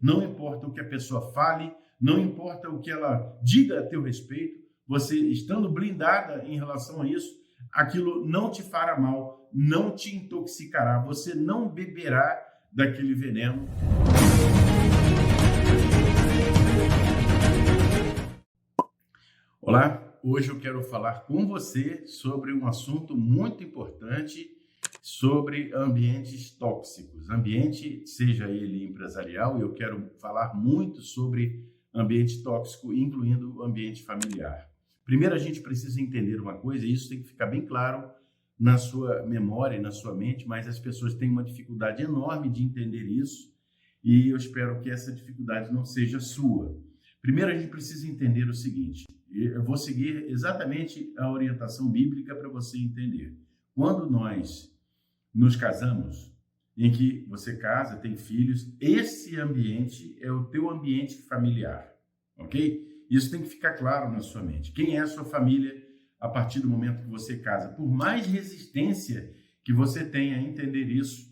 não importa o que a pessoa fale, não importa o que ela diga a teu respeito, você estando blindada em relação a isso, aquilo não te fará mal, não te intoxicará, você não beberá daquele veneno. Olá, hoje eu quero falar com você sobre um assunto muito importante, sobre ambientes tóxicos. Ambiente, seja ele empresarial, eu quero falar muito sobre ambiente tóxico, incluindo o ambiente familiar. Primeiro, a gente precisa entender uma coisa, e isso tem que ficar bem claro na sua memória e na sua mente, mas as pessoas têm uma dificuldade enorme de entender isso, e eu espero que essa dificuldade não seja sua. Primeiro, a gente precisa entender o seguinte, eu vou seguir exatamente a orientação bíblica para você entender. Quando nós nos casamos, em que você casa, tem filhos, esse ambiente é o teu ambiente familiar, ok? Isso tem que ficar claro na sua mente. Quem é a sua família a partir do momento que você casa? Por mais resistência que você tenha a entender isso,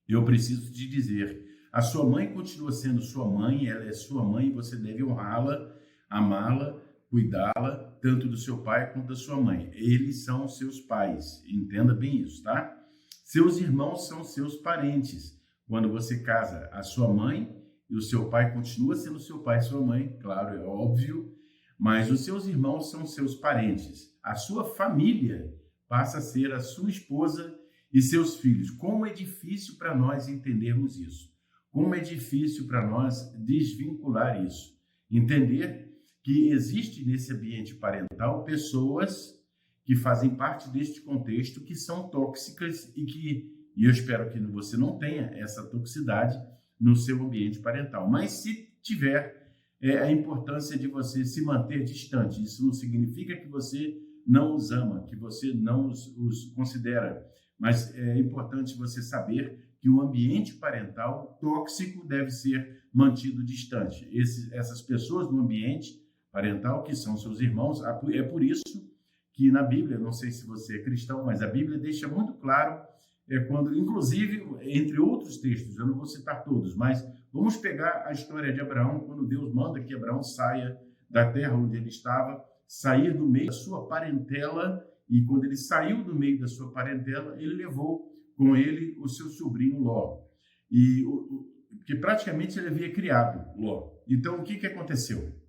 eu preciso te dizer, a sua mãe continua sendo sua mãe, ela é sua mãe e você deve honrá-la, amá-la, cuidá-la, tanto do seu pai quanto da sua mãe. Eles são seus pais, entenda bem isso, tá? Seus irmãos são seus parentes. Quando você casa, a sua mãe e o seu pai continua sendo seu pai e sua mãe, claro, é óbvio, mas os seus irmãos são seus parentes. A sua família passa a ser a sua esposa e seus filhos. Como é difícil para nós entendermos isso. Como é difícil para nós desvincular isso. Entender que existe nesse ambiente parental pessoas que fazem parte deste contexto que são tóxicas e eu espero que você não tenha essa toxicidade no seu ambiente parental. Mas se tiver, a importância de você se manter distante. Isso não significa que você não os ama, que você não os considera, mas é importante você saber que o ambiente parental tóxico deve ser mantido distante. Essas pessoas no ambiente parental, que são seus irmãos, é por isso que na Bíblia, não sei se você é cristão, mas a Bíblia deixa muito claro, quando, inclusive, entre outros textos, eu não vou citar todos, mas vamos pegar a história de Abraão, quando Deus manda que Abraão saia da terra onde ele estava, sair do meio da sua parentela, e quando ele saiu do meio da sua parentela, ele levou com ele o seu sobrinho Ló, que praticamente ele havia criado Ló. Então, o que aconteceu?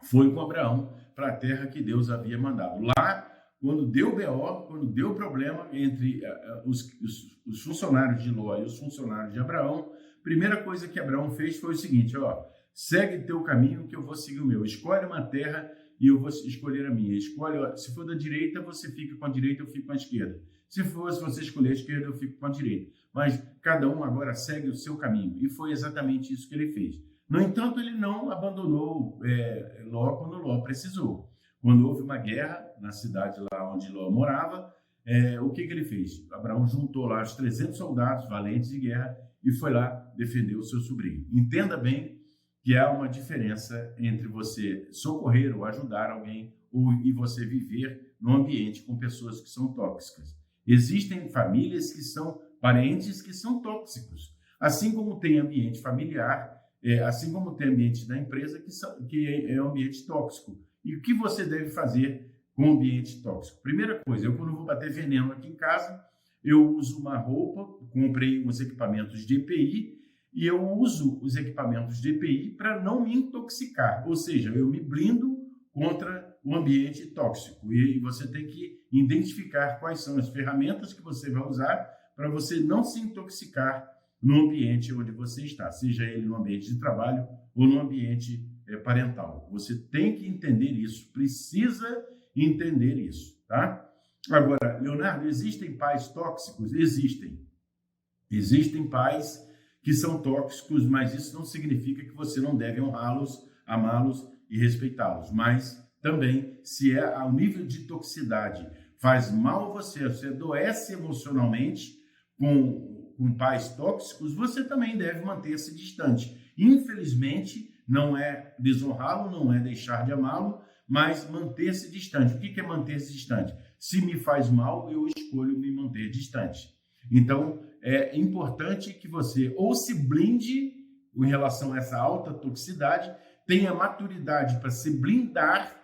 Foi com Abraão para a terra que Deus havia mandado. Lá, quando deu BO, quando deu problema entre os funcionários de Ló e os funcionários de Abraão, a primeira coisa que Abraão fez foi o seguinte, segue teu caminho que eu vou seguir o meu. Escolhe uma terra e eu vou escolher a minha. Escolhe, se for da direita, você fica com a direita, eu fico com a esquerda. Se você escolher a esquerda, eu fico com a direita. Mas cada um agora segue o seu caminho. E foi exatamente isso que ele fez. No entanto, ele não abandonou Ló quando Ló precisou. Quando houve uma guerra na cidade lá onde Ló morava, o que ele fez? Abraão juntou lá os 300 soldados valentes de guerra e foi lá defender o seu sobrinho. Entenda bem que há uma diferença entre você socorrer ou ajudar alguém e você viver num ambiente com pessoas que são tóxicas. Existem famílias que são parentes que são tóxicos, assim como tem ambiente familiar, assim como tem ambiente da empresa que é um ambiente tóxico. E o que você deve fazer com o ambiente tóxico? Primeira coisa, eu quando vou bater veneno aqui em casa, eu uso uma roupa, comprei uns equipamentos de EPI, e eu uso os equipamentos de EPI para não me intoxicar, ou seja, eu me blindo contra o ambiente tóxico. E você tem que identificar quais são as ferramentas que você vai usar para você não se intoxicar no ambiente onde você está, seja ele no ambiente de trabalho ou no ambiente parental. Você tem que entender isso, precisa entender isso, tá? Agora, Leonardo, existem pais tóxicos? Existem. Existem pais que são tóxicos, mas isso não significa que você não deve honrá-los, amá-los e respeitá-los. Mas também, se ao nível de toxicidade faz mal você adoece emocionalmente com pais tóxicos, você também deve manter-se distante. Infelizmente, não é desonrá-lo, não é deixar de amá-lo, mas manter-se distante. O que é manter-se distante? Se me faz mal, eu escolho me manter distante. Então, é importante que você ou se blinde em relação a essa alta toxicidade, tenha maturidade para se blindar.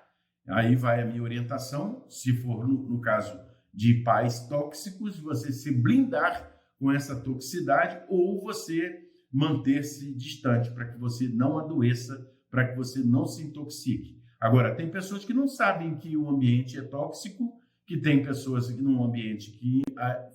Aí vai a minha orientação, se for no caso de pais tóxicos, você se blindar com essa toxicidade ou você manter-se distante para que você não adoeça, para que você não se intoxique. Agora, tem pessoas que não sabem que o ambiente é tóxico, que tem pessoas num ambiente que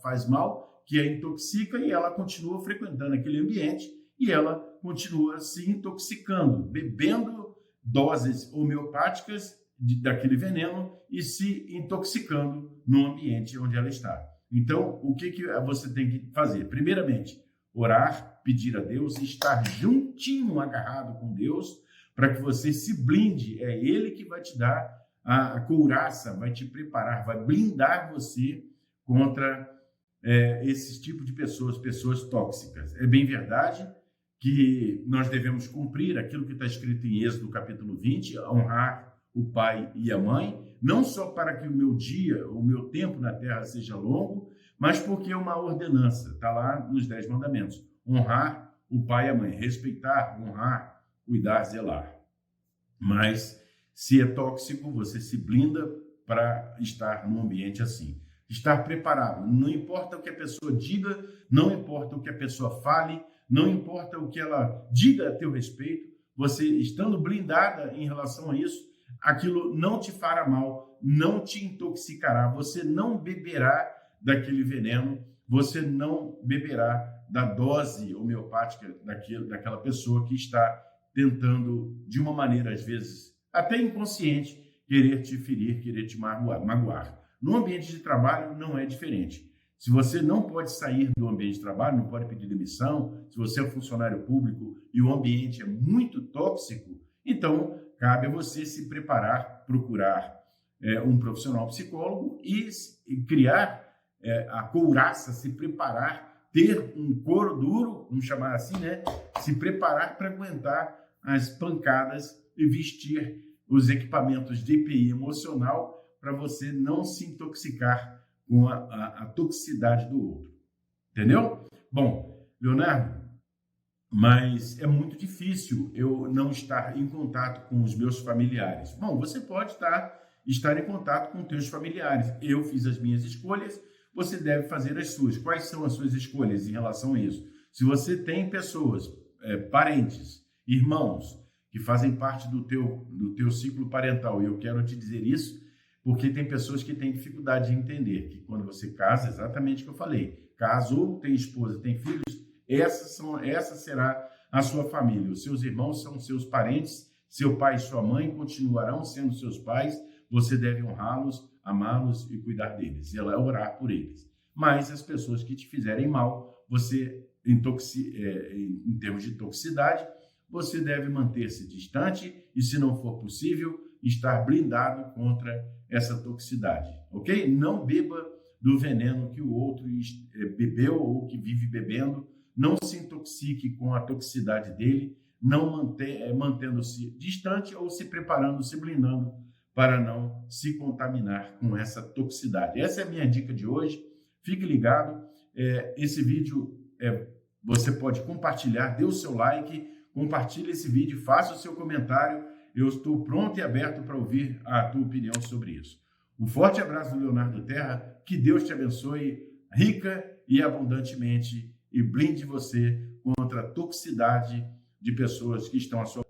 faz mal, que a intoxica e ela continua frequentando aquele ambiente e ela continua se intoxicando, bebendo doses homeopáticas daquele veneno e se intoxicando no ambiente onde ela está. Então, o que você tem que fazer? Primeiramente, orar, pedir a Deus, estar juntinho, agarrado com Deus, para que você se blinde. É Ele que vai te dar a couraça, vai te preparar, vai blindar você contra esse tipo de pessoas tóxicas. É bem verdade que nós devemos cumprir aquilo que está escrito em Êxodo capítulo 20, honrar o pai e a mãe, não só para que o meu tempo na terra seja longo, mas porque é uma ordenança, está lá nos 10 mandamentos. Honrar o pai e a mãe, respeitar, honrar, cuidar, zelar. Mas se é tóxico, você se blinda para estar num ambiente assim. Estar preparado, não importa o que a pessoa diga, não importa o que a pessoa fale, não importa o que ela diga a teu respeito, você estando blindada em relação a isso, aquilo não te fará mal, não te intoxicará, você não beberá daquele veneno, você não beberá da dose homeopática daquela pessoa que está tentando, de uma maneira, às vezes, até inconsciente, querer te ferir, querer te magoar. No ambiente de trabalho não é diferente. Se você não pode sair do ambiente de trabalho, não pode pedir demissão, se você é funcionário público e o ambiente é muito tóxico, então cabe a você se preparar, procurar um profissional psicólogo e criar a couraça, se preparar, ter um couro duro, vamos chamar assim, né? Se preparar para aguentar as pancadas e vestir os equipamentos de EPI emocional para você não se intoxicar com a toxicidade do outro. Entendeu? Bom, Leonardo, mas é muito difícil eu não estar em contato com os meus familiares. Bom, você pode estar em contato com teus familiares. Eu fiz as minhas escolhas, você deve fazer as suas. Quais são as suas escolhas em relação a isso? Se você tem pessoas, parentes, irmãos, que fazem parte do teu ciclo parental, e eu quero te dizer isso, porque tem pessoas que têm dificuldade de entender que quando você casa, exatamente o que eu falei, casou, tem esposa, tem filhos, essa será a sua família. Os seus irmãos são seus parentes, seu pai e sua mãe continuarão sendo seus pais, você deve honrá-los, amá-los e cuidar deles, e orar por eles. Mas as pessoas que te fizerem mal, você, em termos de toxicidade, você deve manter-se distante e, se não for possível, estar blindado contra essa toxicidade, ok? Não beba do veneno que o outro bebeu ou que vive bebendo, não se intoxique com a toxicidade dele, não mantendo-se distante ou se preparando, se blindando para não se contaminar com essa toxicidade. Essa é a minha dica de hoje. Fique ligado. Esse vídeo você pode compartilhar, dê o seu like, compartilhe esse vídeo, faça o seu comentário. Eu estou pronto e aberto para ouvir a tua opinião sobre isso. Um forte abraço do Leonardo Terra, que Deus te abençoe rica e abundantemente e blinde você contra a toxicidade de pessoas que estão à sua